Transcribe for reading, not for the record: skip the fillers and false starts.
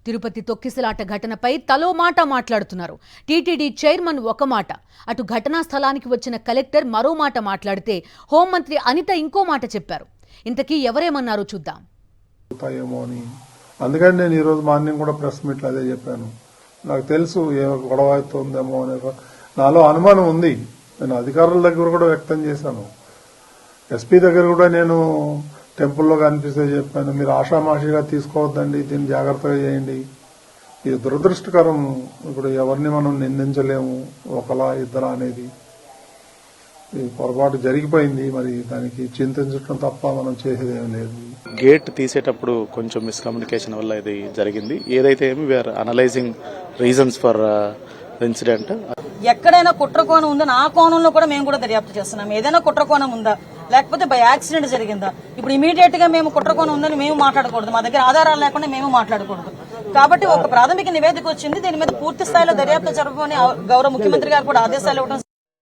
తిరుపతి తొక్కిసలాట ఘటనపై తలో మాట మాట్లాడుతున్నారు. టీటీడీ చైర్మన్ ఒక మాట, అటు ఘటనా స్థలానికి వచ్చిన కలెక్టర్ మరో మాట మాట్లాడితే హోంమంత్రి అనిత ఇంకో మాట చెప్పారు. ఇంతకీ ఎవరేమన్నారో చూద్దాం. అందుకని నేను ఈరోజు మార్నింగ్ కూడా ప్రెస్ మీట్లో అదే చెప్పాను. నాకు తెలుసు ఏ గొడవ అవుతుందేమో అనే నాలో అనుమానం ఉంది. నేను అధికారుల దగ్గర కూడా వ్యక్తం చేశాను. ఎస్పీ దగ్గర కూడా నేను టెంపుల్లో కనిపిస్తే చెప్పాను, మీరు ఆషామాషిగా తీసుకోవద్దండి, దీన్ని జాగ్రత్తగా చేయండి. ఇది దురదృష్టకరం. ఇప్పుడు ఎవరిని మనం నిందించలేము, ఒకలా ఇద్దరా అనేది. ఇది పొరపాటు జరిగిపోయింది. మరి దానికి చింతించడం తప్ప మనం చేసేదేం లేదు. గేట్ తీసేటప్పుడు కొంచెం మిస్కమ్యూనికేషన్ వల్ల ఇది జరిగింది. ఏదైతే ఏమి we are analysing reasons for incident. ఎక్కడైనా కుట్రకోణం ఉందా, ఆ కోణంలో కూడా మేము కూడా దర్యాప్తు చేస్తున్నాం. ఏదైనా కుట్రకోణం ఉందా, లేకపోతే బై యాక్సిడెంట్ జరిగిందా? ఇప్పుడు ఇమీడియట్ గా మేము కుట్రకోణం ఉందని మేము మాట్లాడకూడదు, మా దగ్గర ఆధారాలు లేకుండా మేము మాట్లాడకూడదు. కాబట్టి ఒక ప్రాథమిక నివేదిక వచ్చింది, దీని మీద పూర్తి స్థాయిలో దర్యాప్తు జరపమని గౌరవ ముఖ్యమంత్రి గారు కూడా ఆదేశాలు ఇవ్వడం